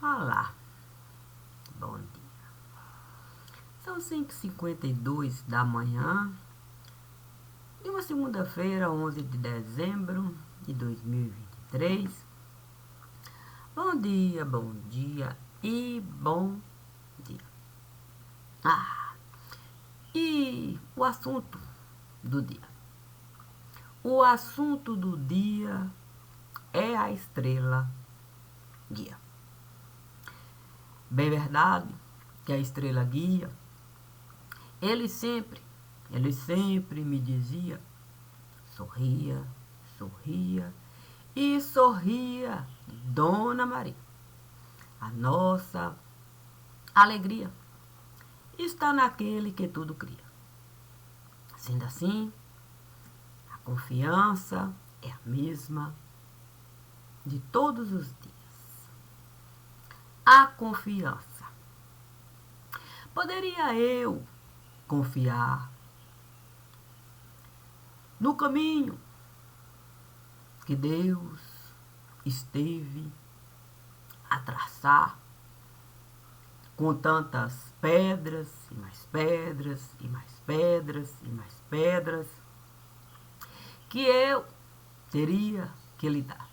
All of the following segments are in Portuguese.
Olá, bom dia. São 5h52 da manhã de uma segunda-feira, 11 de dezembro de 2023. Bom dia e bom dia. E o assunto do dia? O assunto do dia é a estrela guia. Bem verdade que a estrela guia, ele sempre me dizia: sorria, sorria e sorria, Dona Maria. A nossa alegria está naquele que tudo cria. Sendo assim, a confiança é a mesma de todos os dias. A confiança. Poderia eu confiar no caminho que Deus esteve a traçar, com tantas pedras e mais pedras e mais pedras e mais pedras, que eu teria que lidar.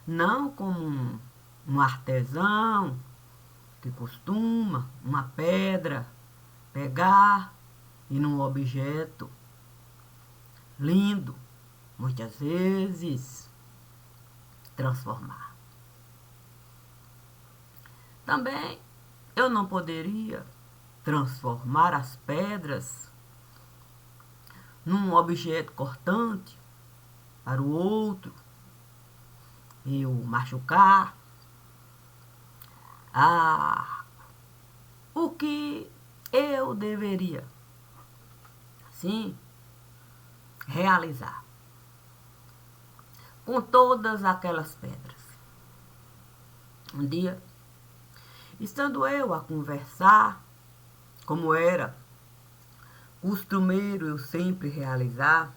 Não como um artesão que costuma uma pedra pegar e num objeto lindo, muitas vezes, transformar. Também eu não poderia transformar as pedras num objeto cortante para o outro e o machucar. O que eu deveria, sim, realizar com todas aquelas pedras? Um dia, estando eu a conversar, como era costumeiro eu sempre realizar,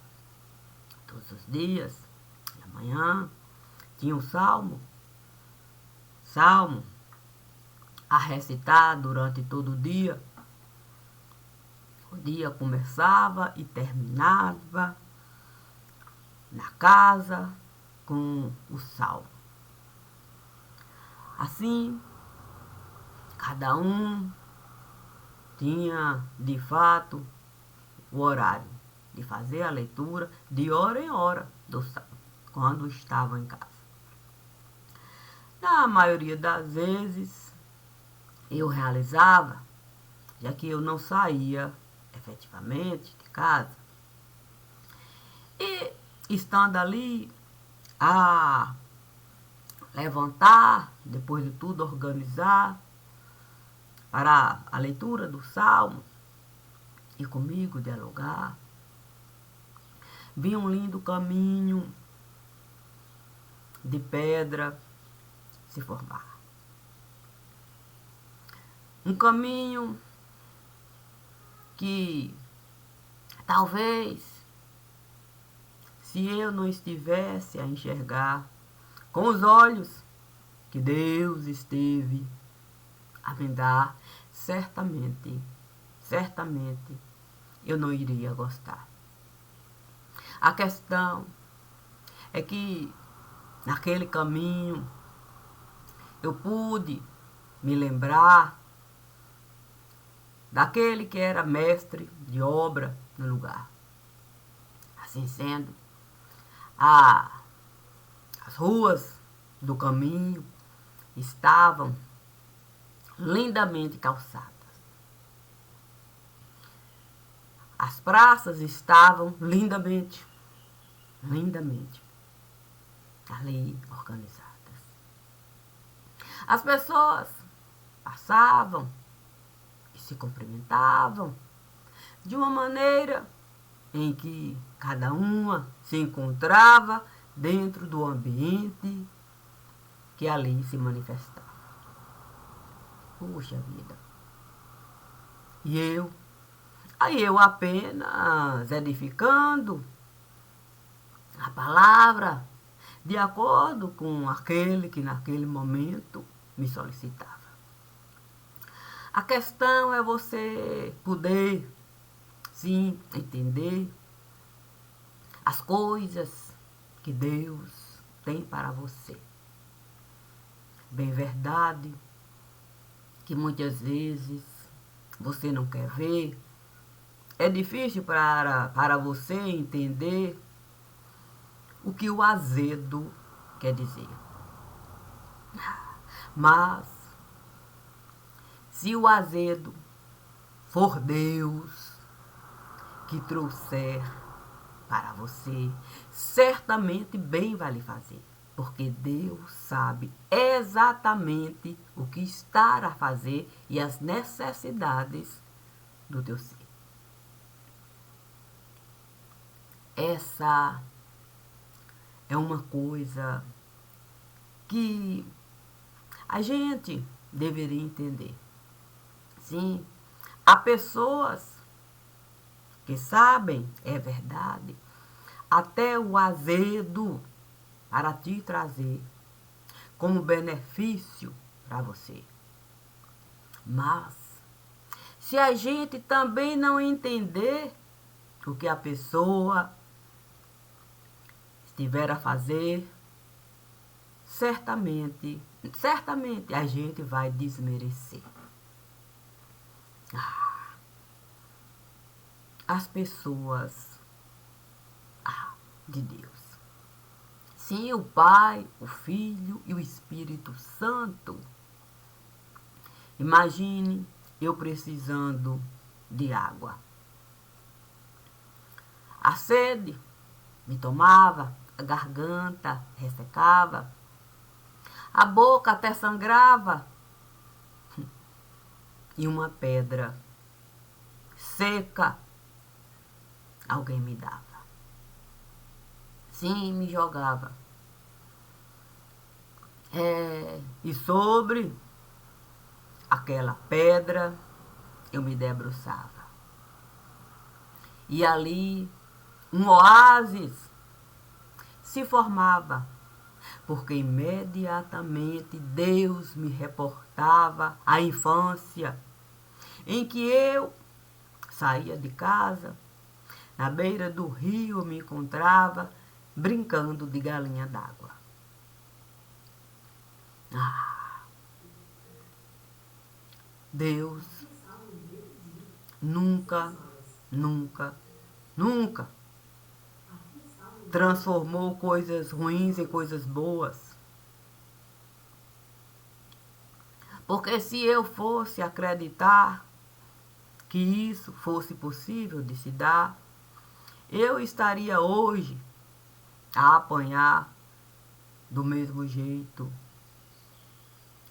todos os dias, na manhã, tinha um salmo a recitar durante todo o dia. O dia começava e terminava na casa com o salmo. Assim, cada um tinha, de fato, o horário de fazer a leitura de hora em hora do salmo, quando estava em casa. Na maioria das vezes, eu realizava, já que eu não saía efetivamente de casa. E estando ali a levantar, depois de tudo organizar, para a leitura do salmo e comigo dialogar, vi um lindo caminho de pedra se formar. Um caminho que talvez, se eu não estivesse a enxergar com os olhos que Deus esteve a me dar, certamente eu não iria gostar. A questão é que naquele caminho eu pude me lembrar daquele que era mestre de obra no lugar. Assim sendo, as ruas do caminho estavam lindamente calçadas. As praças estavam lindamente ali organizadas. As pessoas passavam e se cumprimentavam de uma maneira em que cada uma se encontrava dentro do ambiente que ali se manifestava. Puxa vida. E eu? Aí eu apenas edificando a palavra, de acordo com aquele que naquele momento me solicitava. A questão é você poder, sim, entender as coisas que Deus tem para você. Bem verdade que muitas vezes você não quer ver, é difícil para você entender o que o azedo quer dizer. Mas, se o azedo for Deus que trouxer para você, certamente bem vai lhe fazer. Porque Deus sabe exatamente o que está a fazer e as necessidades do teu ser. Essa é uma coisa que a gente deveria entender. Sim, há pessoas que sabem, é verdade, até o azedo para te trazer como benefício para você. Mas, se a gente também não entender o que a pessoa estiver a fazer, certamente a gente vai desmerecer. As pessoas de Deus. Sim, o Pai, o Filho e o Espírito Santo. Imagine eu precisando de água. A sede me tomava, a garganta ressecava, a boca até sangrava e uma pedra seca alguém me dava. Sim, me jogava. E sobre aquela pedra eu me debruçava. E ali um oásis se formava, porque imediatamente Deus me reportava a infância em que eu saía de casa, na beira do rio eu me encontrava brincando de galinha d'água. Deus nunca, nunca, nunca transformou coisas ruins em coisas boas. Porque se eu fosse acreditar que isso fosse possível de se dar, eu estaria hoje a apanhar do mesmo jeito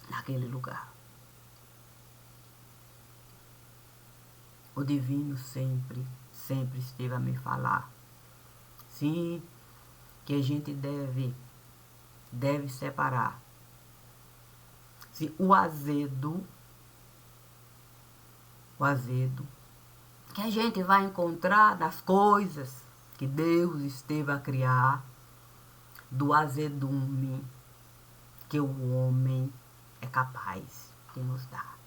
naquele lugar. O divino sempre esteve a me falar. Sim, que a gente deve separar. Sim, o azedo que a gente vai encontrar nas coisas que Deus esteve a criar, do azedume que o homem é capaz de nos dar.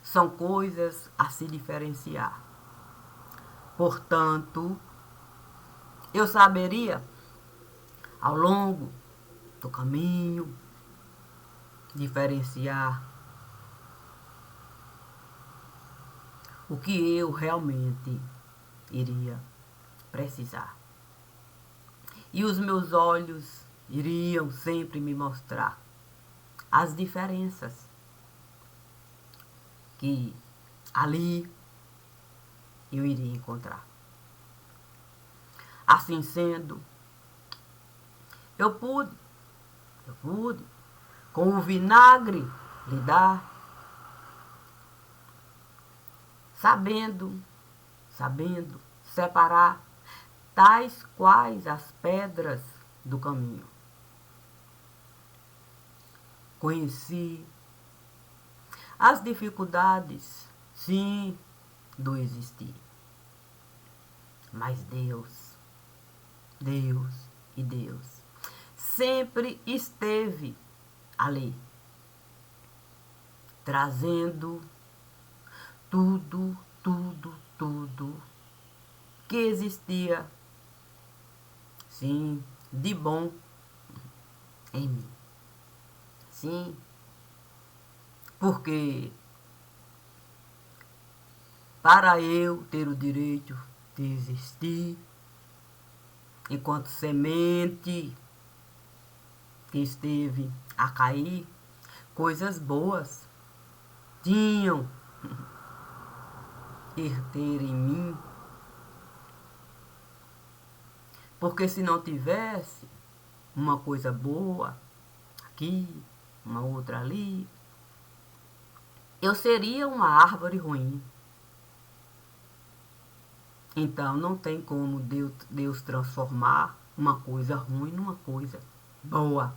São coisas a se diferenciar. Portanto, eu saberia, ao longo do caminho, diferenciar o que eu realmente iria precisar. E os meus olhos iriam sempre me mostrar as diferenças que ali eu iria encontrar. Assim sendo, eu pude, com o vinagre lidar, sabendo separar tais quais as pedras do caminho. Conheci as dificuldades, sim, do existir. Mas Deus E Deus sempre esteve ali, trazendo tudo, tudo, tudo que existia, sim, de bom em mim. Sim, porque para eu ter o direito de existir, enquanto semente que esteve a cair, coisas boas tinham que ter em mim, porque se não tivesse uma coisa boa aqui, uma outra ali, eu seria uma árvore ruim. Então não tem como Deus transformar uma coisa ruim numa coisa boa.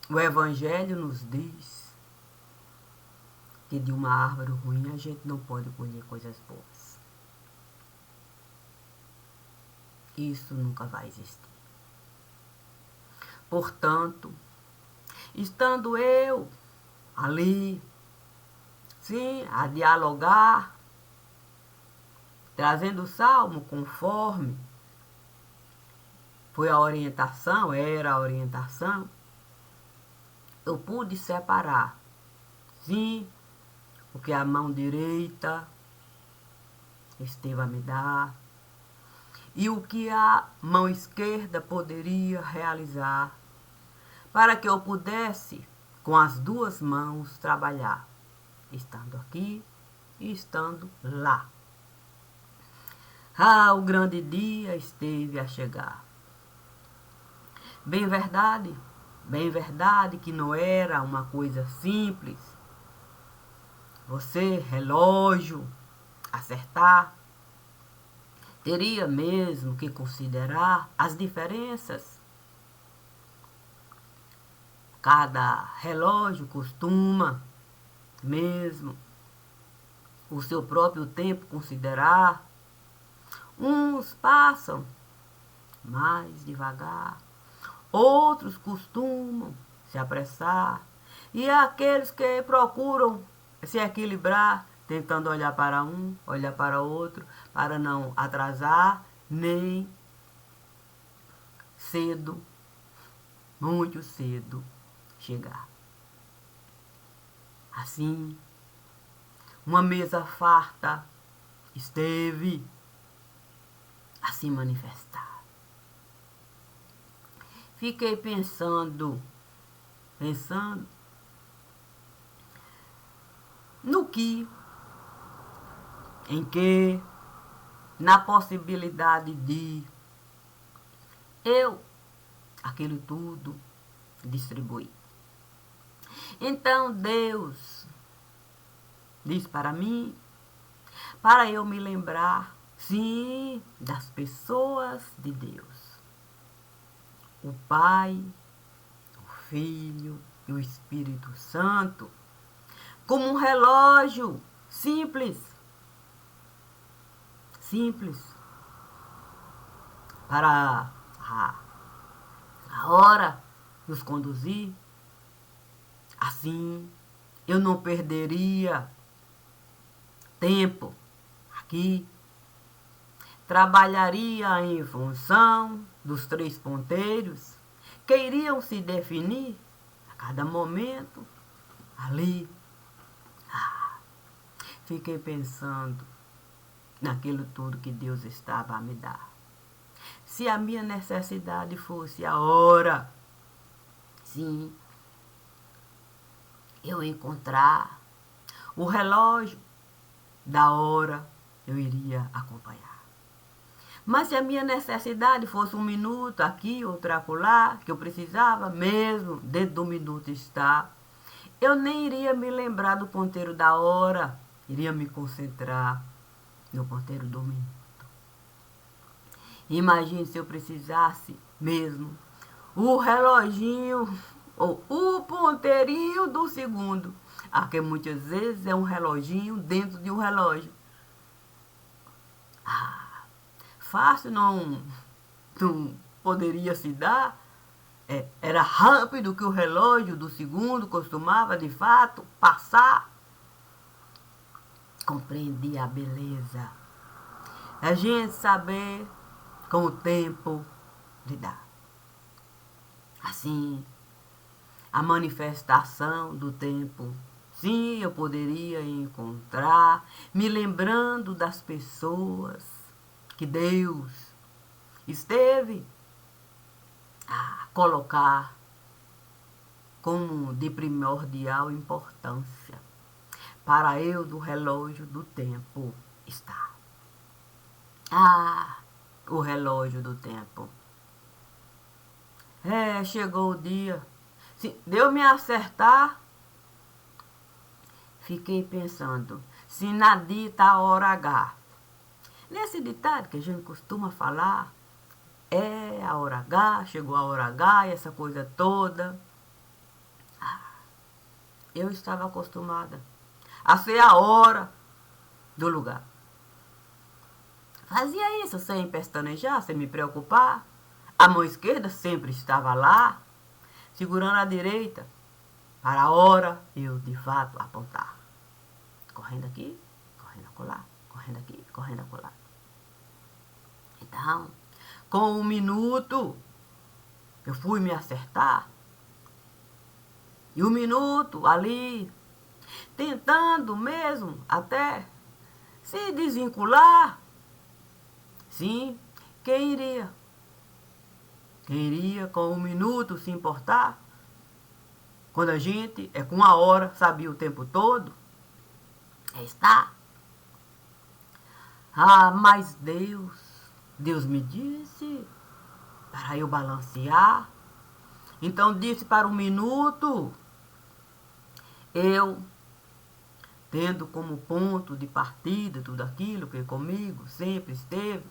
O Evangelho nos diz que de uma árvore ruim a gente não pode colher coisas boas. Isso nunca vai existir. Portanto, estando eu ali, sim, a dialogar, trazendo o salmo conforme foi a orientação, era a orientação, eu pude separar, sim, o que a mão direita esteve a me dar e o que a mão esquerda poderia realizar, para que eu pudesse, com as duas mãos, trabalhar, estando aqui e estando lá. Ah, o grande dia esteve a chegar. Bem verdade que não era uma coisa simples. Você, relógio, acertar, teria mesmo que considerar as diferenças. Cada relógio costuma mesmo o seu próprio tempo considerar. Uns passam mais devagar, outros costumam se apressar, e aqueles que procuram se equilibrar, tentando olhar para um, olhar para outro, para não atrasar, nem cedo, muito cedo, chegar. Assim, uma mesa farta esteve a se manifestar. Fiquei pensando no que, em que, na possibilidade de eu, aquilo tudo, distribuir. Então Deus diz para mim, para eu me lembrar, sim, das pessoas de Deus. O Pai, o Filho e o Espírito Santo, como um relógio simples, para a hora nos conduzir. Assim, eu não perderia tempo aqui. Trabalharia em função dos 3 ponteiros que iriam se definir a cada momento ali. Fiquei pensando naquilo tudo que Deus estava a me dar. Se a minha necessidade fosse a hora, sim, eu encontrar o relógio da hora, eu iria acompanhar. Mas se a minha necessidade fosse 1 minuto aqui, outro acolá, que eu precisava mesmo, dentro do minuto estar, eu nem iria me lembrar do ponteiro da hora, iria me concentrar no ponteiro do minuto. Imagine se eu precisasse mesmo o reloginho ou o ponteirinho do segundo, que muitas vezes é um reloginho dentro de um relógio. fácil não poderia se dar. Era rápido que o relógio do segundo costumava, de fato, passar. Compreendi a beleza. A gente saber com o tempo lidar. Assim, a manifestação do tempo. Sim, eu poderia encontrar, me lembrando das pessoas que Deus esteve a colocar como de primordial importância para eu do relógio do tempo estar. O relógio do tempo. Chegou o dia. Se Deus me acertar, fiquei pensando, se na dita hora H. Nesse ditado que a gente costuma falar, a hora H, chegou a hora H, essa coisa toda. Eu estava acostumada a ser a hora do lugar. Fazia isso sem pestanejar, sem me preocupar. A mão esquerda sempre estava lá, segurando a direita, para a hora eu de fato apontar. Correndo aqui, correndo acolá, correndo aqui, correndo acolá. Então, com 1 minuto, eu fui me acertar. E 1 minuto ali, tentando mesmo até se desvincular. Sim, quem iria? Quem iria com 1 minuto se importar? Quando a gente com 1 hora, sabia o tempo todo. Está. Mas Deus me disse para eu balancear. Então disse para 1 minuto, eu tendo como ponto de partida tudo aquilo que comigo sempre esteve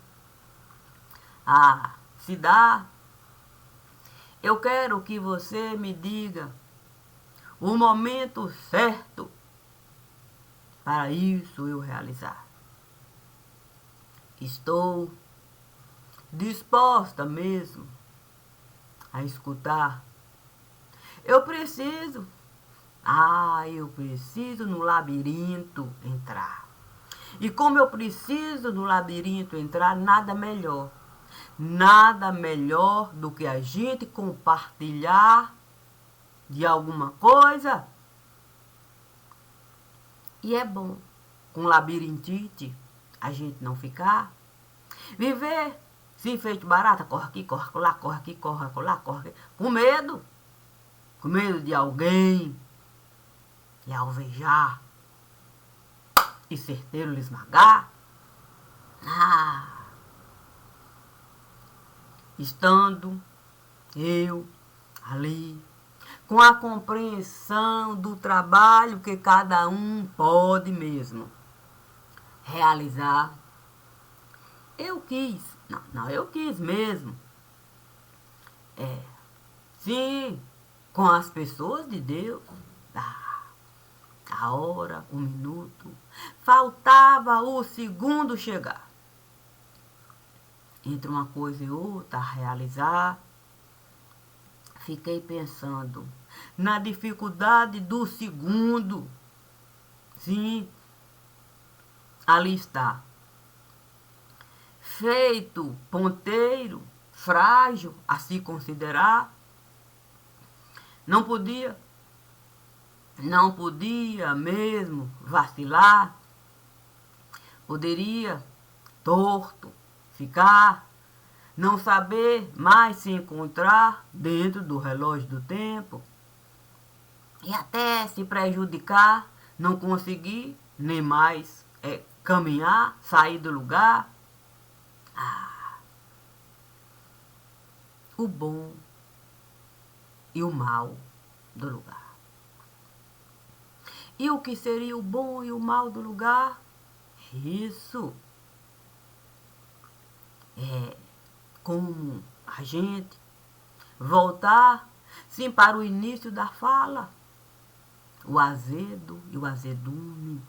a se dar. Eu quero que você me diga o momento certo para isso eu realizar. Estou disposta mesmo a escutar. Eu preciso no labirinto entrar. E como eu preciso no labirinto entrar, nada melhor do que a gente compartilhar de alguma coisa. E é bom, com labirintite, a gente não ficar. Viver, sim, feito barata, corre aqui, corre lá, corre aqui, corre lá, corre aqui. Com medo de alguém lhe alvejar e certeiro lhe esmagar. Estando eu ali, com a compreensão do trabalho que cada um pode mesmo realizar. Eu quis mesmo. Sim, com as pessoas de Deus. A hora, 1 minuto. Faltava o segundo chegar. Entre uma coisa e outra, a realizar. Fiquei pensando na dificuldade do segundo. Sim, ali está. Feito ponteiro, frágil a se considerar. Não podia mesmo vacilar. Poderia, torto, ficar, não saber mais se encontrar dentro do relógio do tempo. E até se prejudicar, não conseguir nem mais caminhar, sair do lugar. O bom e o mal do lugar. E o que seria o bom e o mal do lugar? Isso é como a gente voltar, sim, para o início da fala. O azedo e o azedume.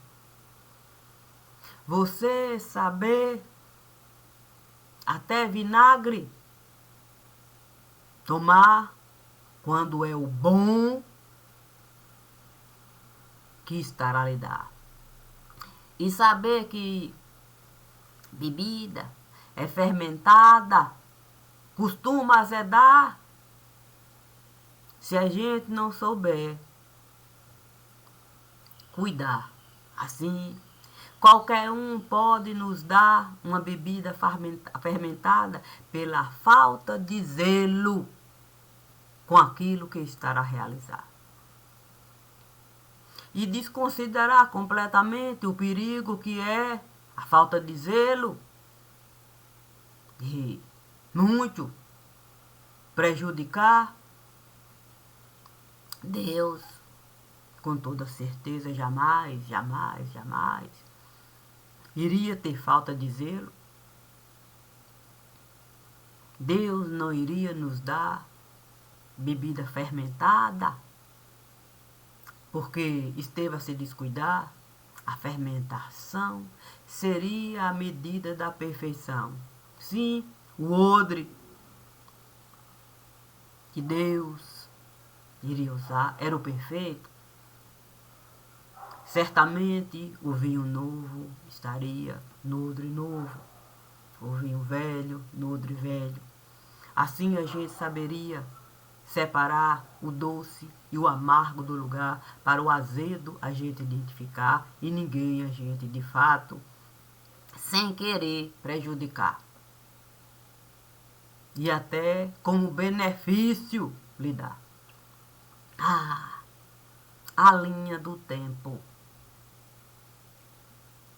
Você saber até vinagre. Tomar quando é o bom que estará lhe dar. E saber que bebida é fermentada, costuma azedar, se a gente não souber cuidar. Assim, qualquer um pode nos dar uma bebida fermentada pela falta de zelo com aquilo que estará a realizar. E desconsiderar completamente o perigo que é a falta de zelo e muito prejudicar. Deus, com toda certeza, jamais, jamais, jamais iria ter falta de zelo. Deus não iria nos dar bebida fermentada, porque esteve a se descuidar. A fermentação seria a medida da perfeição. Sim, o odre que Deus iria usar era o perfeito. Certamente o vinho novo estaria no odre novo, o vinho velho no odre velho. Assim a gente saberia separar o doce e o amargo do lugar, para o azedo a gente identificar e ninguém a gente de fato, sem querer, prejudicar. E até como benefício lhe dar. A linha do tempo.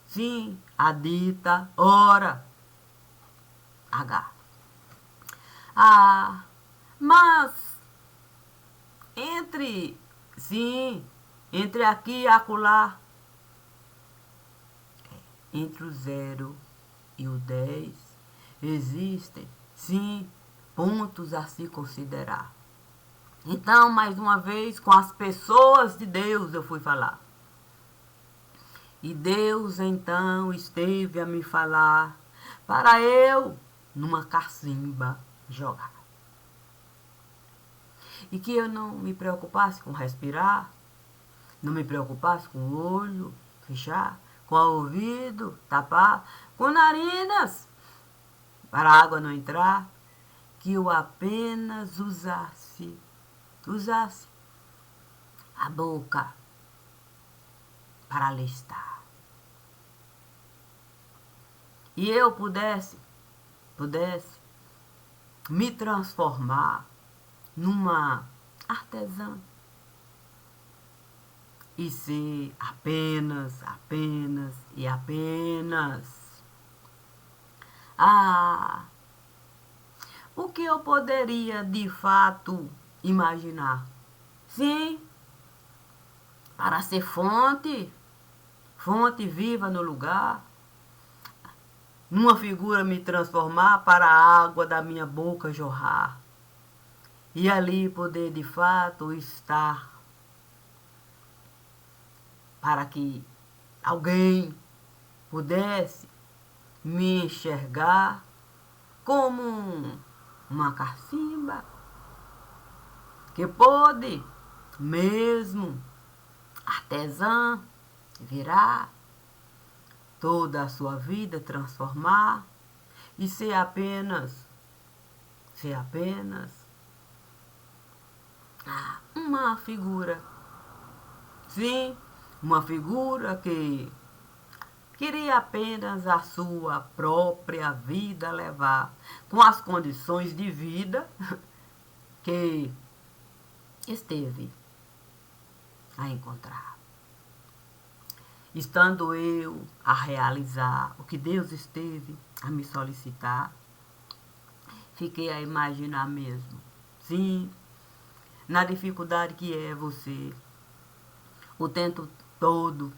Sim, a dita hora H. Mas entre aqui e acolá, entre o 0 e o 10, existem, sim, pontos a se considerar. Então, mais uma vez, com as pessoas de Deus eu fui falar. E Deus então esteve a me falar para eu, numa cacimba, jogar. E que eu não me preocupasse com respirar, não me preocupasse com o olho fechar, com o ouvido tapar, com narinas para a água não entrar, que eu apenas usasse a boca para alistar. E eu pudesse me transformar numa artesã e ser apenas o que eu poderia de fato imaginar. Sim, para ser fonte viva no lugar, numa figura me transformar para a água da minha boca jorrar. E ali poder de fato estar, para que alguém pudesse me enxergar como uma cacimba que pôde mesmo artesã virar toda a sua vida, transformar e ser apenas uma figura. Sim, uma figura que queria apenas a sua própria vida levar, com as condições de vida que esteve a encontrar. Estando eu a realizar o que Deus esteve a me solicitar, fiquei a imaginar mesmo. Sim, na dificuldade que é você, o tempo todo,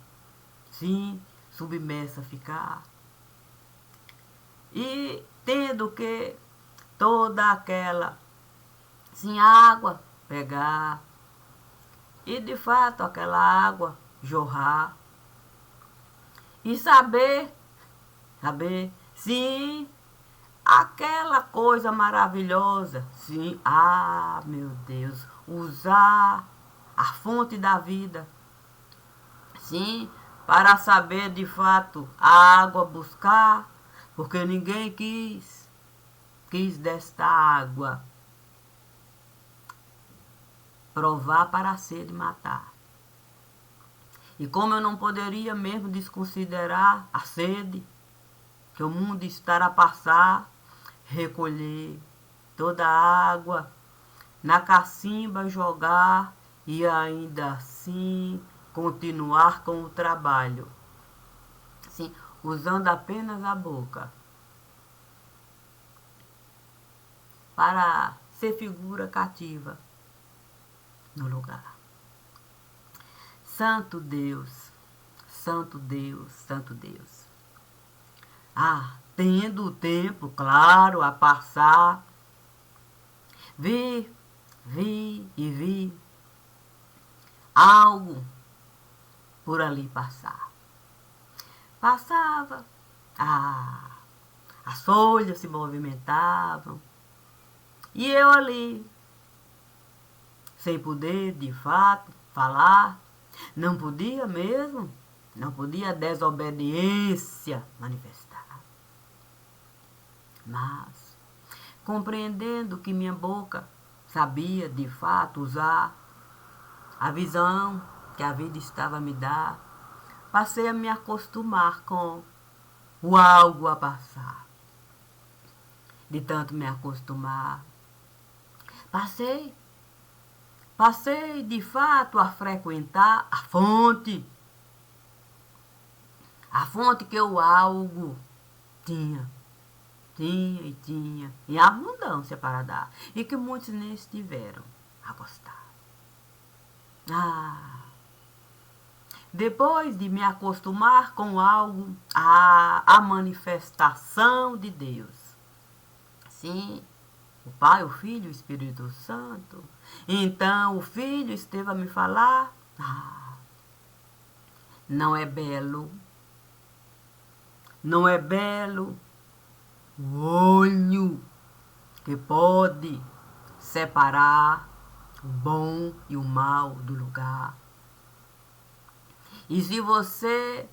sim, submersa a ficar. E tendo que toda aquela, sim, água pegar, e de fato aquela água jorrar. E saber, sim, a aquela coisa maravilhosa. Sim, meu Deus, usar a fonte da vida. Sim, para saber de fato a água buscar, porque ninguém quis desta água provar para a sede matar. E como eu não poderia mesmo desconsiderar a sede que o mundo está a passar, recolher toda a água na cacimba, jogar e ainda assim continuar com o trabalho, sim, usando apenas a boca para ser figura cativa no lugar. Santo Deus, Santo Deus, Santo Deus. Tendo o tempo, claro, a passar, vi algo por ali passar. Passava, as folhas se movimentavam, e eu ali, sem poder, de fato, falar, não podia mesmo, não podia a desobediência manifestar. Mas, compreendendo que minha boca sabia, de fato, usar a visão que a vida estava a me dar, passei a me acostumar com o algo a passar. De tanto me acostumar, passei de fato a frequentar a fonte que o algo tinha em abundância para dar, e que muitos nem estiveram a gostar. Depois de me acostumar com algo, a manifestação de Deus. Sim, o Pai, o Filho e o Espírito Santo. Então o Filho esteve a me falar, não é belo o olho que pode separar o bom e o mal do lugar. E se você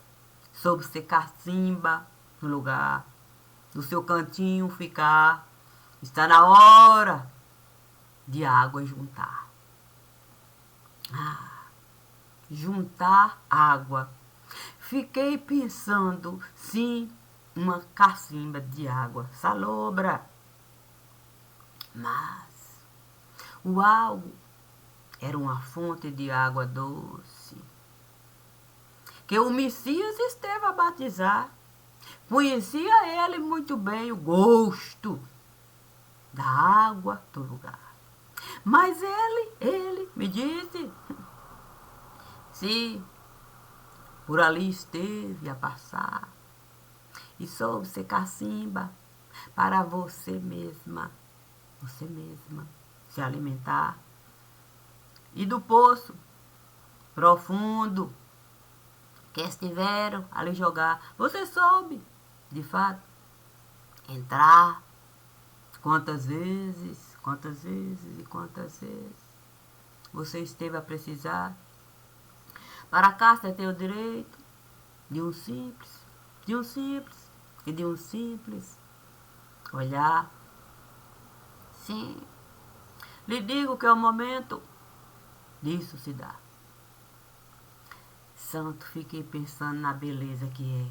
soube ser cacimba no lugar, no seu cantinho ficar, está na hora de água juntar. Juntar água. Fiquei pensando, sim, uma cacimba de água salobra. Mas o algo era uma fonte de água doce, que o Messias esteve a batizar. Conhecia ele muito bem o gosto da água do lugar. Mas ele me disse, se por ali esteve a passar, e soube ser cacimba para você mesma se alimentar, e do poço profundo que estiveram ali jogar, você soube, de fato, entrar quantas vezes você esteve a precisar. Para cá você tem o direito de um simples olhar. Sim, lhe digo que é o momento disso se dá. Santo, fiquei pensando na beleza que é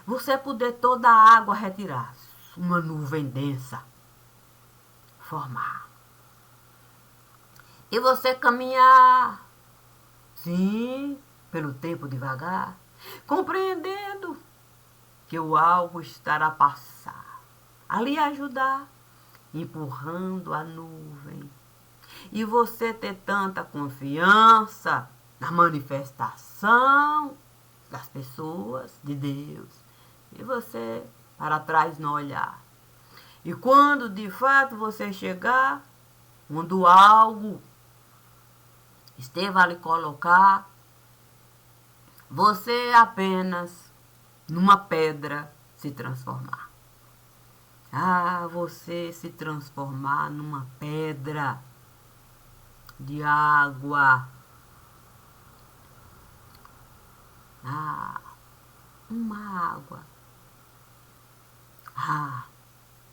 você poder toda a água retirar, uma nuvem densa formar, e você caminhar, sim, pelo tempo devagar, compreendendo que o algo estará a passar, ali ajudar, empurrando a nuvem, e você ter tanta confiança na manifestação das pessoas, de Deus, e você para trás não olhar. E quando de fato você chegar onde algo esteve a lhe colocar, você apenas numa pedra se transformar. você se transformar numa pedra de água. Uma água.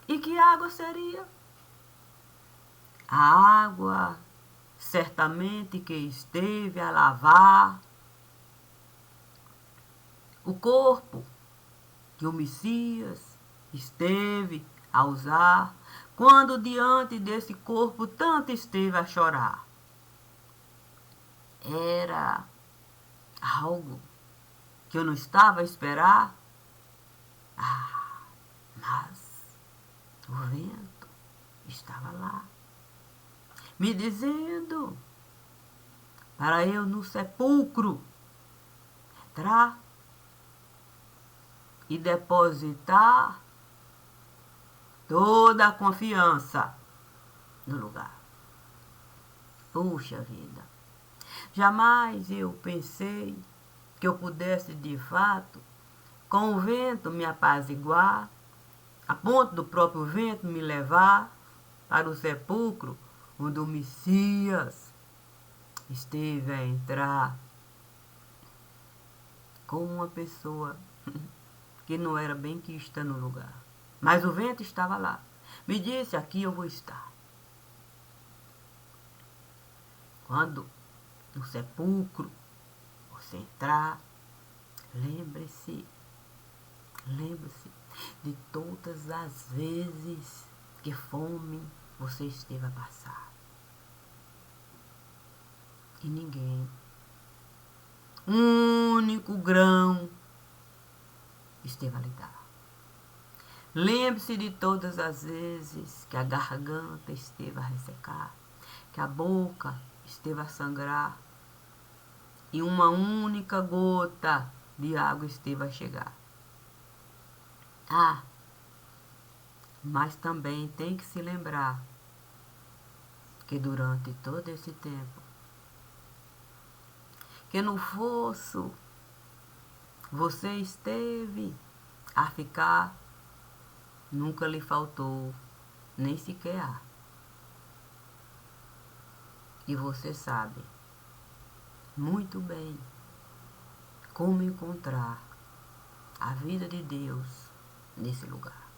E que água seria? A água certamente que esteve a lavar o corpo que o Messias esteve a usar quando diante desse corpo tanto esteve a chorar. Era algo que eu não estava a esperar. Mas o vento estava lá, me dizendo para eu no sepulcro entrar e depositar toda a confiança no lugar. Puxa vida, jamais eu pensei que eu pudesse de fato com o vento me apaziguar, a ponto do próprio vento me levar para o sepulcro onde o Messias esteve a entrar como uma pessoa que não era bem quista no lugar. Mas o vento estava lá. Me disse, aqui eu vou estar. Quando no sepulcro você entrar, lembre-se de todas as vezes que fome você esteve a passar. E ninguém, um único grão, esteve a lhe dar. Lembre-se de todas as vezes que a garganta esteve a ressecar, que a boca esteve a sangrar e uma única gota de água esteve a chegar. Mas também tem que se lembrar que durante todo esse tempo, que no fosso você esteve a ficar, nunca lhe faltou nem sequer ar. E você sabe muito bem como encontrar a vida de Deus nesse lugar.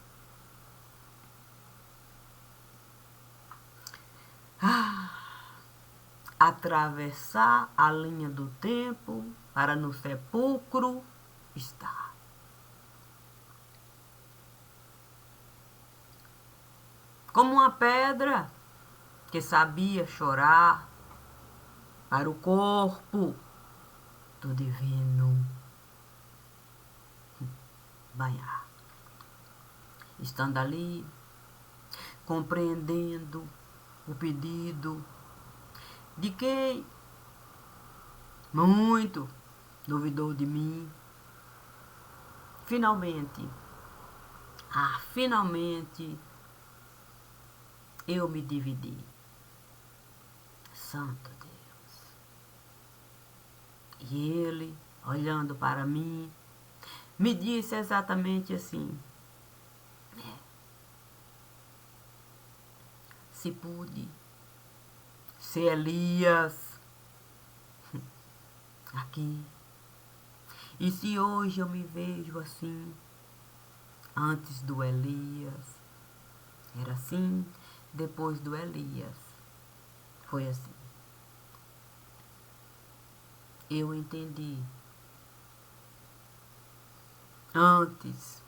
Atravessar a linha do tempo para no sepulcro estar. Como uma pedra que sabia chorar para o corpo do divino banhar. Estando ali, compreendendo o pedido de quem muito duvidou de mim. Finalmente, eu me dividi. Santo Deus. E ele, olhando para mim, me disse exatamente assim: se pude ser Elias aqui, e se hoje eu me vejo assim, antes do Elias, era assim, depois do Elias, foi assim. Eu entendi. Antes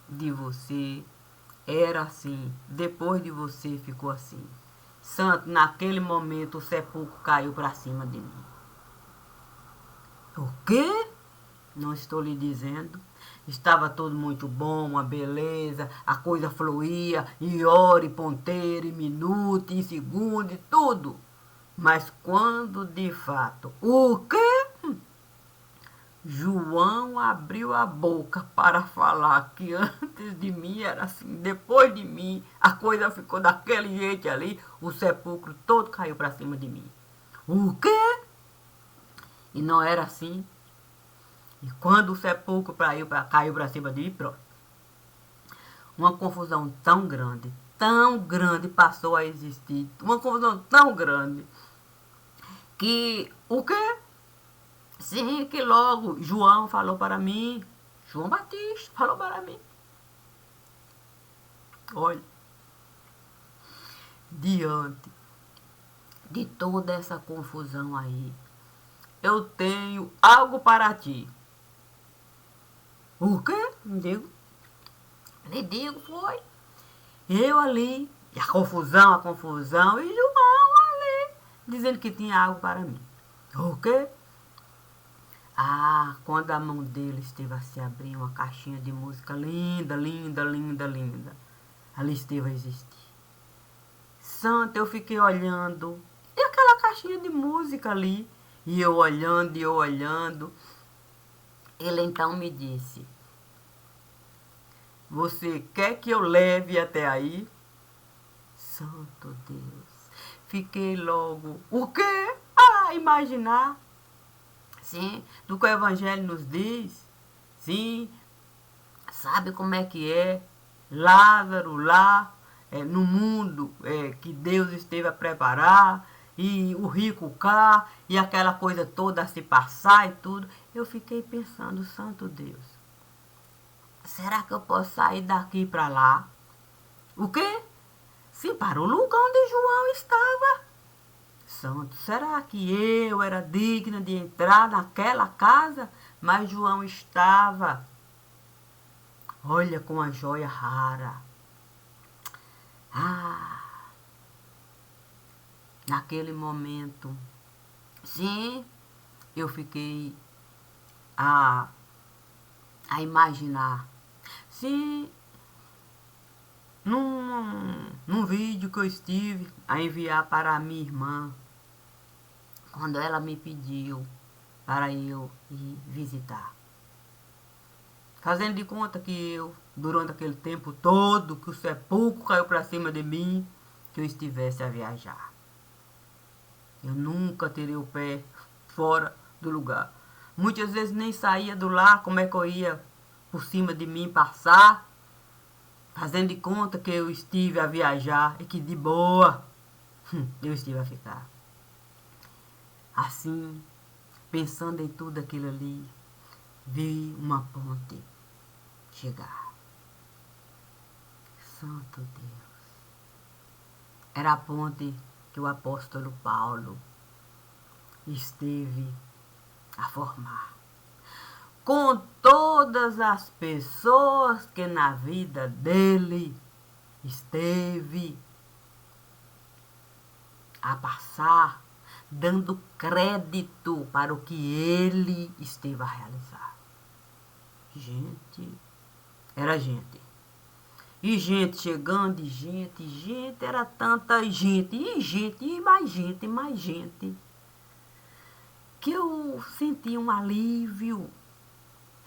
de você era assim, depois de você ficou assim. Santo, naquele momento o sepulcro caiu para cima de mim. O quê? Não estou lhe dizendo. Estava tudo muito bom, uma beleza, a coisa fluía, e hora, e ponteiro, e minuto, e segundo, e tudo. Mas quando de fato, o quê? João abriu a boca para falar que antes de mim era assim, depois de mim a coisa ficou daquele jeito ali, o sepulcro todo caiu para cima de mim. O quê? E não era assim. E quando o sepulcro caiu para cima de mim, pronto. uma confusão tão grande passou a existir, uma confusão tão grande, que o quê? Sim, que logo João falou para mim, João Batista falou para mim, olha, diante de toda essa confusão aí, eu tenho algo para ti. O quê? Lhe digo, foi. Eu ali, e a confusão, e João ali, dizendo que tinha algo para mim. O quê? Ah, quando a mão dele esteve a se abrir, uma caixinha de música linda, linda, linda, linda. Ali esteve a existir. Santa, eu fiquei olhando. E aquela caixinha de música ali? E eu olhando, e eu olhando. Ele então me disse: Você quer que eu leve até aí? Santo Deus. Fiquei logo. O quê? Ah, imaginar. Sim, do que o Evangelho nos diz. Sim, sabe como é que é? Lázaro lá, no mundo que Deus esteve a preparar, e o rico cá, e aquela coisa toda a se passar e tudo. Eu fiquei pensando, santo Deus, será que eu posso sair daqui para lá? O quê? Sim, para o lugar onde João estava. Santo, será que eu era digna de entrar naquela casa? Mas João estava, olha, com a joia rara. Ah, naquele momento, sim, eu fiquei a, a imaginar. Sim, num vídeo que eu estive a enviar para a minha irmã, quando ela me pediu para eu ir visitar. Fazendo de conta que eu, durante aquele tempo todo, que o sepulcro caiu para cima de mim, que eu estivesse a viajar. Eu nunca tirei o pé fora do lugar. Muitas vezes nem saía do lar, como é que eu ia por cima de mim passar, fazendo de conta que eu estive a viajar e que de boa eu estive a ficar. Assim, pensando em tudo aquilo ali, vi uma ponte chegar. Santo Deus. Era a ponte que o apóstolo Paulo esteve a formar. Com todas as pessoas que na vida dele esteve a passar, dando crédito para o que ele esteve a realizar. Gente, era gente. E gente chegando, e gente, era tanta gente, e mais gente, que eu senti um alívio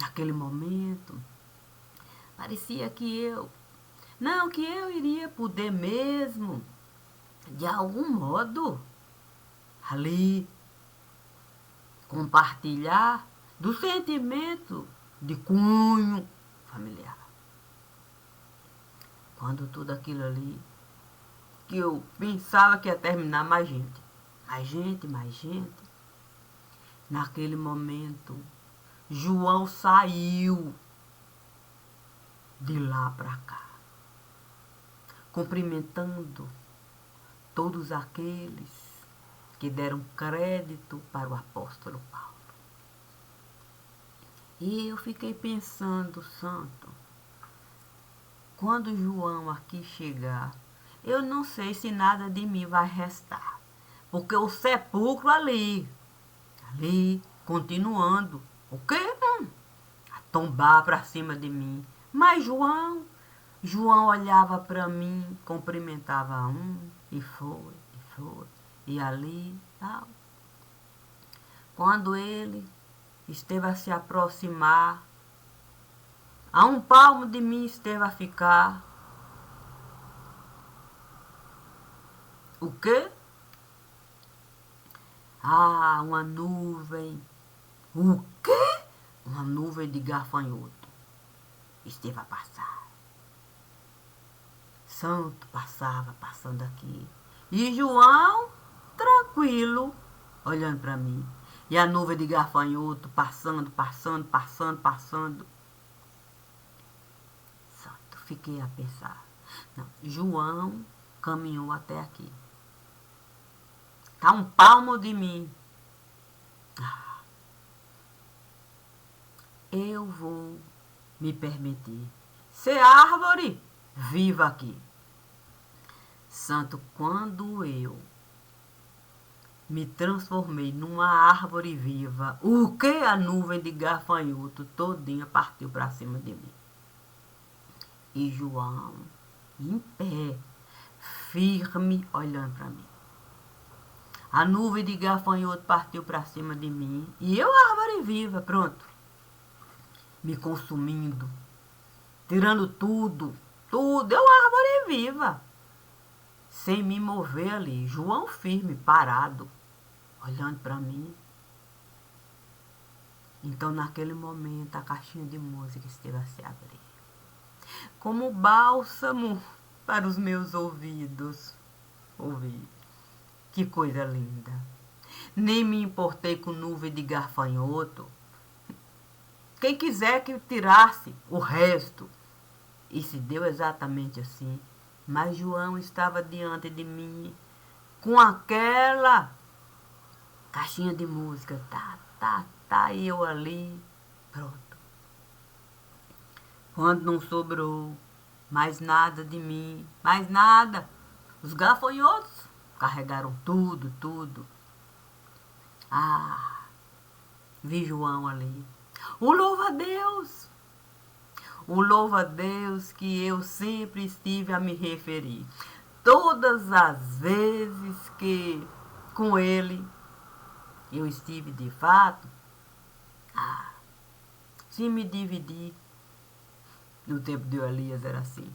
naquele momento. Parecia que eu iria poder mesmo, de algum modo, ali, compartilhar do sentimento de cunho familiar. Quando tudo aquilo ali, que eu pensava que ia terminar, mais gente. Mais gente, mais gente. Naquele momento, João saiu de lá para cá, cumprimentando todos aqueles que deram crédito para o apóstolo Paulo. E eu fiquei pensando, santo, quando João aqui chegar, eu não sei se nada de mim vai restar. Porque o sepulcro ali, continuando, o quê? A tombar para cima de mim. Mas João olhava para mim, cumprimentava um, e foi, e ali, tal. Quando ele esteve a se aproximar, a um palmo de mim esteve a ficar. O quê? Ah, uma nuvem. O quê? Uma nuvem de gafanhoto esteve a passar. Santo passava, passando aqui. E João, tranquilo, olhando para mim. E a nuvem de gafanhoto passando, passando, passando, passando. Santo, fiquei a pensar. Não, João caminhou até aqui. Tá um palmo de mim. Eu vou me permitir ser árvore viva aqui. Santo, quando eu me transformei numa árvore viva, o que a nuvem de gafanhoto todinha partiu para cima de mim. E João, em pé, firme, olhando para mim. A nuvem de gafanhoto partiu para cima de mim e eu, árvore viva, pronto, me consumindo, tirando tudo, tudo, eu, árvore viva, sem me mover ali. João firme, parado, olhando para mim. Então, naquele momento, a caixinha de música esteve a se abrir, como bálsamo para os meus ouvidos. Ouvi. Que coisa linda. Nem me importei com nuvem de gafanhoto. Quem quiser que tirasse o resto. E se deu exatamente assim. Mas João estava diante de mim com aquela caixinha de música. Tá, e eu ali. Pronto. Quando não sobrou mais nada de mim, mais nada, os gafanhotos carregaram tudo, tudo. Ah, vi João ali. O louva-a-Deus! O louva-a-Deus que eu sempre estive a me referir. Todas as vezes que com ele eu estive de fato, se me dividir. No tempo de Elias era assim.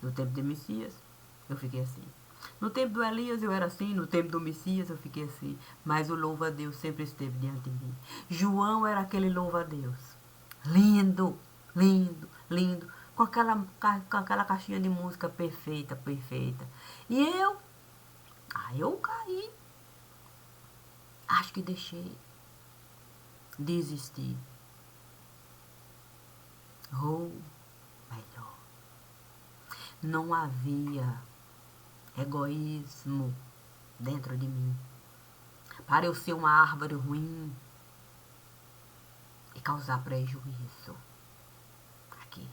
No tempo de Messias, eu fiquei assim. No tempo do Elias eu era assim, no tempo do Messias eu fiquei assim. Mas o louva-a-Deus sempre esteve diante de mim. João era aquele louva-a-Deus. Lindo, lindo, lindo. Com aquela caixinha de música perfeita, perfeita. E eu caí. Acho que deixei. Desisti. Ou melhor. Não havia egoísmo dentro de mim. Para eu ser uma árvore ruim e causar prejuízo. Aqui.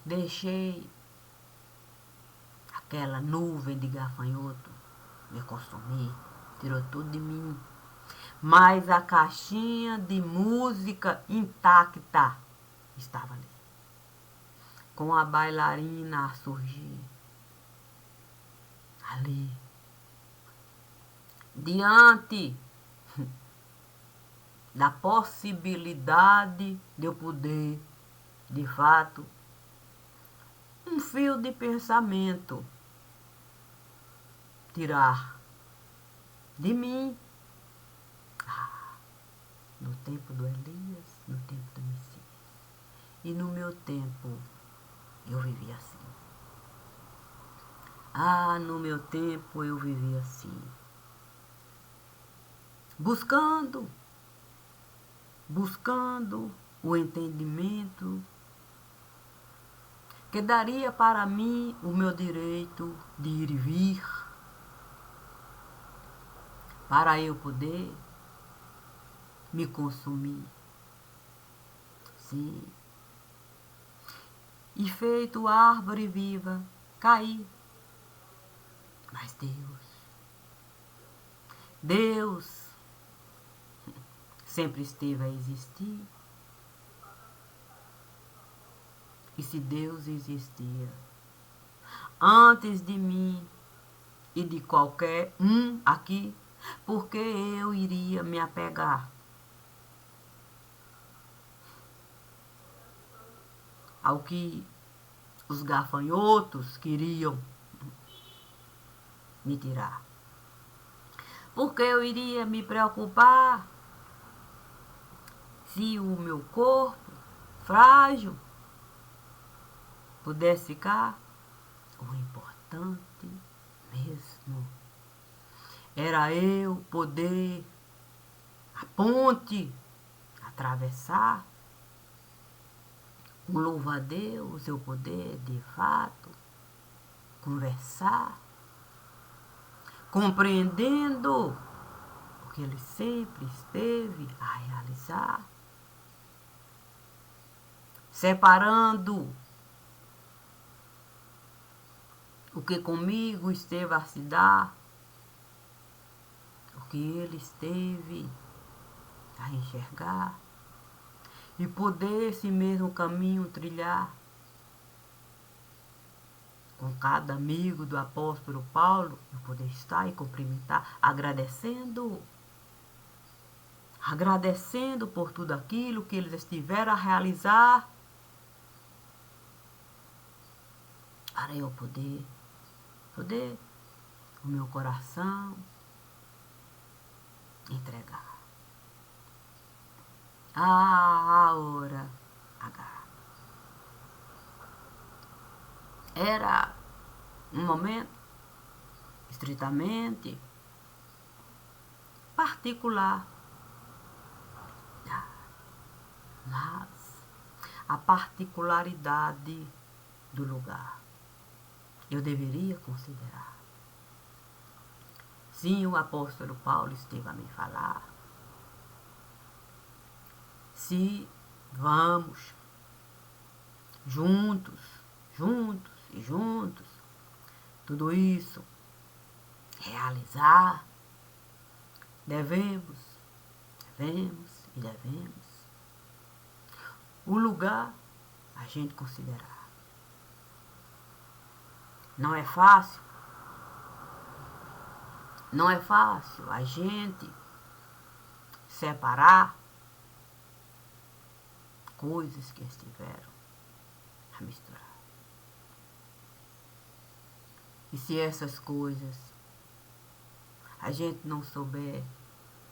Deixei aquela nuvem de gafanhoto me consumir, tirou tudo de mim. Mas a caixinha de música intacta estava ali. Com a bailarina a surgir. Ali. Diante da possibilidade de eu poder, de fato, um fio de pensamento tirar de mim. No tempo do Elias, no tempo do Messias. E no meu tempo, eu vivi assim. No meu tempo eu vivi assim. Buscando o entendimento que daria para mim o meu direito de ir e vir, para eu poder me consumir. Sim. E feito árvore viva, caí. Mas Deus sempre esteve a existir. E se Deus existia antes de mim e de qualquer um aqui, porque eu iria me apegar ao que os gafanhotos queriam me tirar? Porque eu iria me preocupar se o meu corpo frágil pudesse ficar o importante mesmo era eu poder a ponte atravessar, com louva-a-Deus, eu poder de fato conversar, compreendendo o que ele sempre esteve a realizar, separando o que comigo esteve a se dar, o que ele esteve a enxergar, e poder esse mesmo caminho trilhar com cada amigo do apóstolo Paulo, eu poder estar e cumprimentar, agradecendo por tudo aquilo que eles estiveram a realizar, para eu poder o meu coração entregar. A hora H. Era um momento estritamente particular, mas a particularidade do lugar eu deveria considerar. Sim, o apóstolo Paulo esteve a me falar. Se vamos juntos, tudo isso realizar, devemos o lugar a gente considerar. Não é fácil a gente separar coisas que estiveram a misturar. E se essas coisas a gente não souber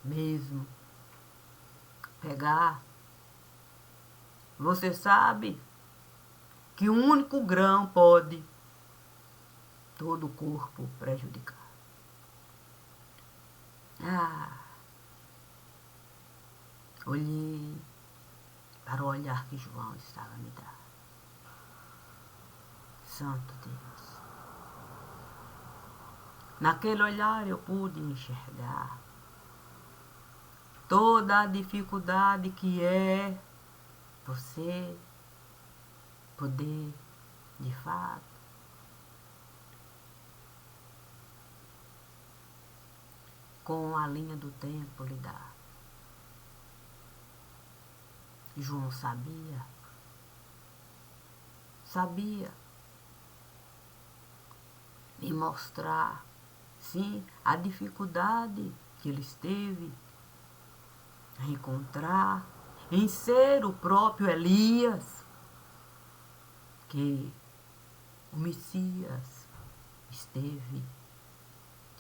mesmo pegar, você sabe que um único grão pode todo o corpo prejudicar. Olhei para o olhar que João estava a me dar. Santo Deus. Naquele olhar eu pude enxergar toda a dificuldade que é você poder, de fato, com a linha do tempo lidar. João sabia me mostrar, sim, a dificuldade que ele esteve a encontrar em ser o próprio Elias, que o Messias esteve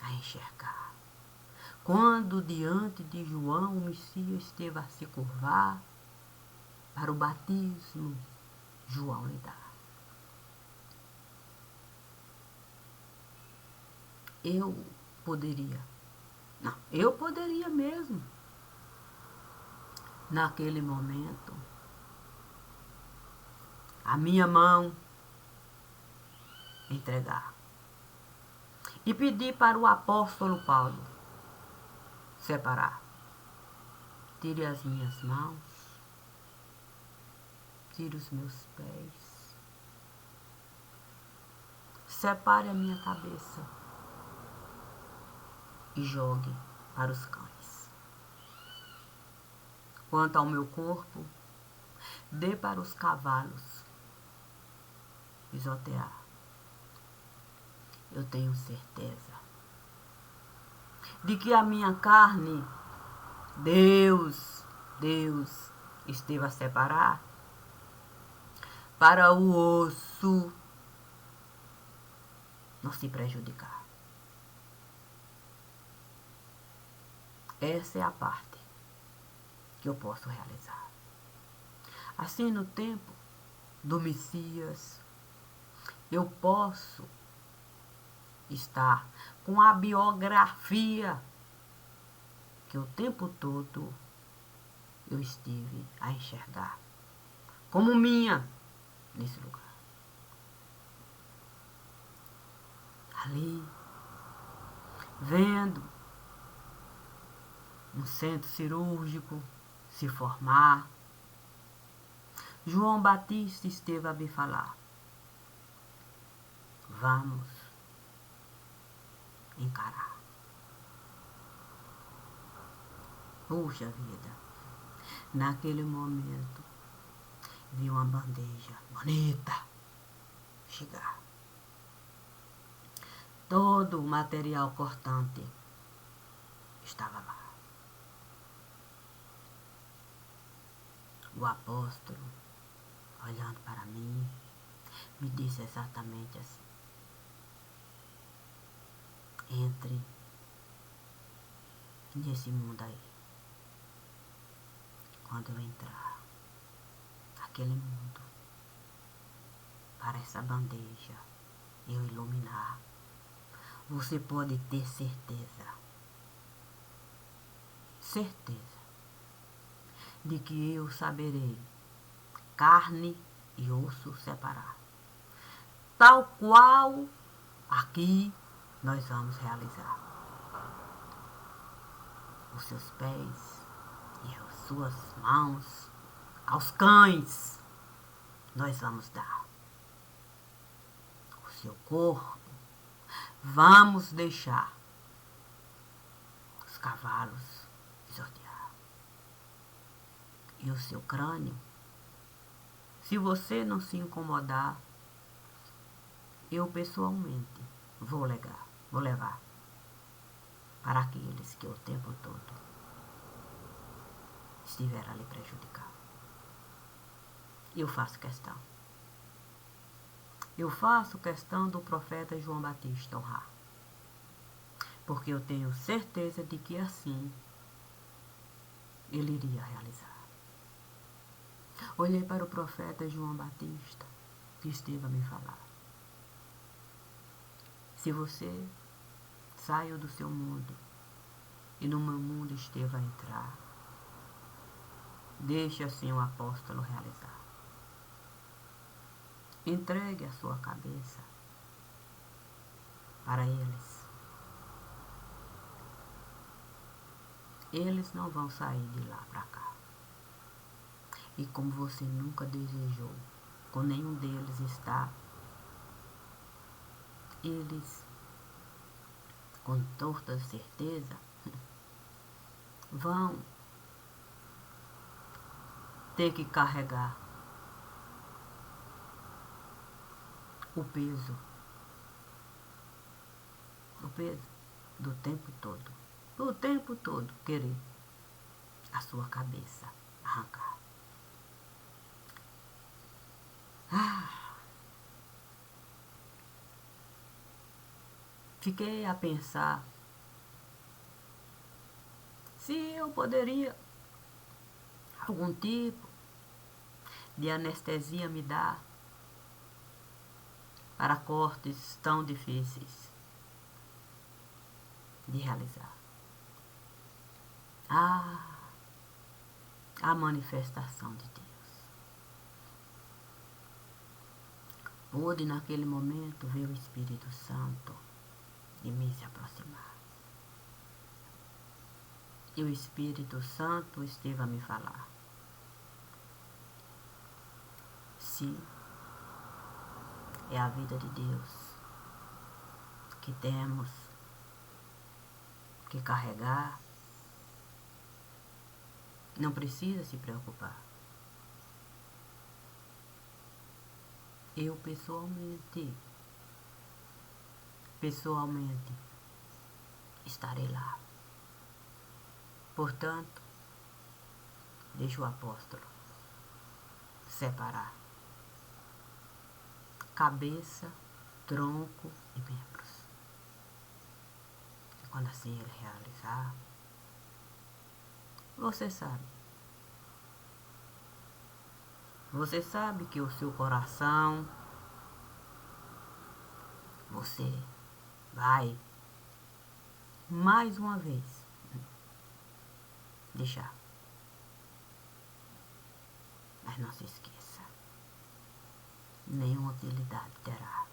a enxergar. Quando diante de João o Messias esteve a se curvar para o batismo, João lhe dá. Eu poderia mesmo, naquele momento, a minha mão entregar e pedir para o apóstolo Paulo separar. Tire as minhas mãos, tire os meus pés, separe a minha cabeça e jogue para os cães. Quanto ao meu corpo, dê para os cavalos pisotear. Eu tenho certeza de que a minha carne, Deus esteve a separar para o osso não se prejudicar. Essa é a parte que eu posso realizar. Assim, no tempo do Messias, eu posso estar com a biografia que o tempo todo eu estive a enxergar como minha nesse lugar. Ali, vendo um centro cirúrgico se formar, João Batista esteve a me falar: vamos encarar. Puxa vida, naquele momento vi uma bandeja bonita chegar. Todo o material cortante estava lá. O apóstolo, olhando para mim, me disse exatamente assim: entre nesse mundo aí. Quando eu entrar naquele mundo, para essa bandeja eu iluminar, você pode ter certeza de que eu saberei carne e osso separar, tal qual aqui nós vamos realizar. Os seus pés e as suas mãos aos cães nós vamos dar. O seu corpo vamos deixar os cavalos pisotear. E o seu crânio, se você não se incomodar, eu pessoalmente vou levar para aqueles que o tempo todo estiveram a lhe prejudicar. Eu faço questão. Eu faço questão do profeta João Batista honrar, porque eu tenho certeza de que assim ele iria realizar. Olhei para o profeta João Batista, que esteve a me falar: se você saiu do seu mundo e no meu mundo esteve a entrar, deixe assim o apóstolo realizar. Entregue a sua cabeça para eles. Eles não vão sair de lá para cá. E como você nunca desejou com nenhum deles estar, eles, com toda certeza, vão ter que carregar o peso do tempo todo querer a sua cabeça arrancar. Fiquei a pensar se eu poderia algum tipo de anestesia me dar para cortes tão difíceis de realizar. A manifestação de Deus. Pude naquele momento ver o Espírito Santo de mim se aproximar. E o Espírito Santo esteve a me falar: se é a vida de Deus que temos que carregar, não precisa se preocupar. Eu pessoalmente estarei lá. Portanto, deixa o apóstolo separar cabeça, tronco e membros. E quando assim ele realizar, você sabe que o seu coração, você vai mais uma vez deixar. Mas não se esqueça, nenhuma utilidade terá.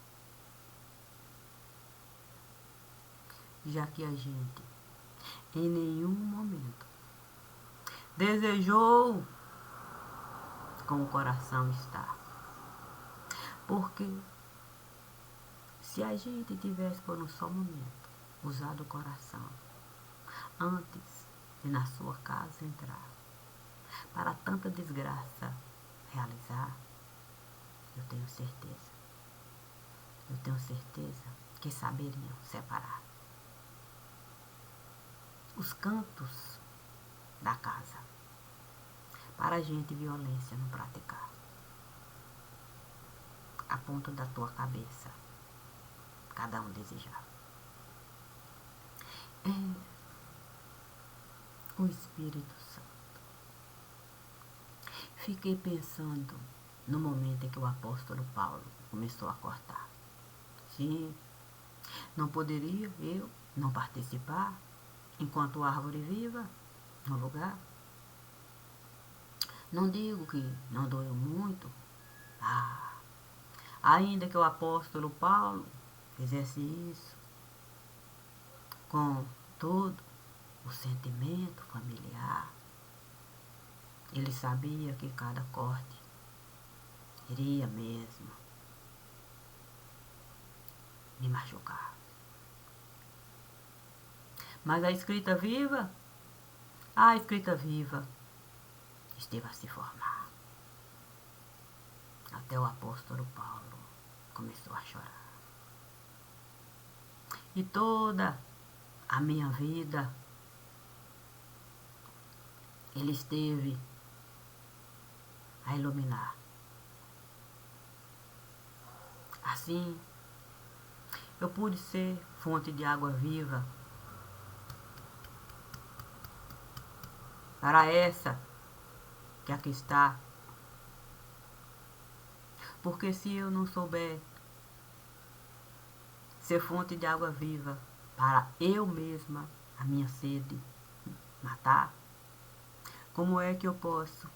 Já que a gente em nenhum momento desejou com o coração estar. Porque se a gente tivesse por um só momento usado o coração antes de na sua casa entrar, para tanta desgraça realizar, eu tenho certeza que saberiam separar os cantos da casa para a gente violência não praticar. A ponta da tua cabeça, cada um desejar. O Espírito Santo. Fiquei pensando no momento em que o apóstolo Paulo começou a cortar. Sim, não poderia eu não participar enquanto árvore viva no lugar? Não digo que não doeu muito. Ainda que o apóstolo Paulo fizesse isso com todo o sentimento familiar, ele sabia que cada corte iria mesmo me machucar. Mas a escrita viva esteve a se formar. Até o apóstolo Paulo começou a chorar. E toda a minha vida ele esteve a iluminar. Assim, eu pude ser fonte de água viva para essa que aqui está. Porque se eu não souber ser fonte de água viva para eu mesma, a minha sede, matar, como é que eu posso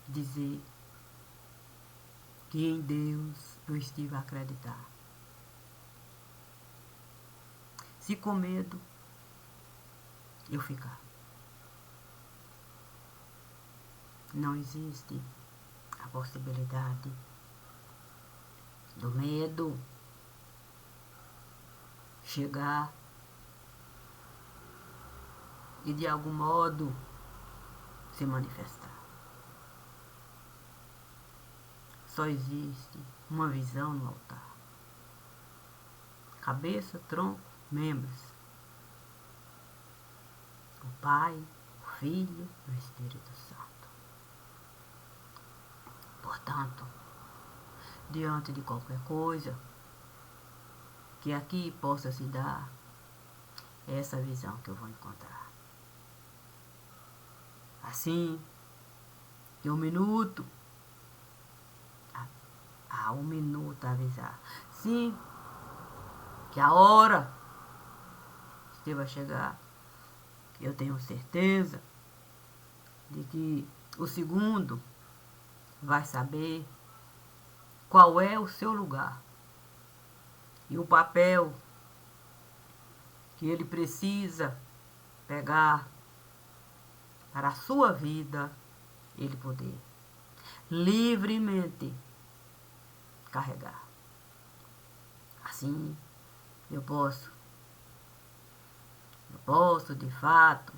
dizer que em Deus eu estive a acreditar? Se com medo eu ficar. Não existe a possibilidade do medo chegar e de algum modo se manifestar. Só existe uma visão no altar. Cabeça, tronco, membros. O Pai, o Filho e o Espírito Santo. Portanto, diante de qualquer coisa que aqui possa se dar, é essa visão que eu vou encontrar. Assim, que um minuto avisar. Sim, que a hora esteve a chegar. Eu tenho certeza de que o segundo vai saber qual é o seu lugar e o papel que ele precisa pegar para a sua vida, ele poder livremente carregar. Assim, eu posso de fato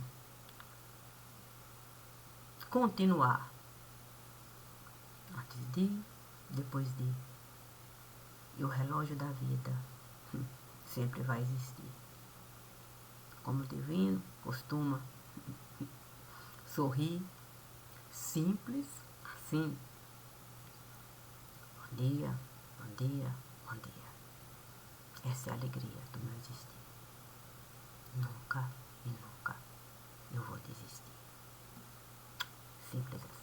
continuar antes de, depois de. E o relógio da vida sempre vai existir. Como o divino costuma sorrir, simples assim. Bom dia, bom dia, bom dia. Essa é a alegria do meu existir. Nunca e nunca eu vou desistir. Simples assim.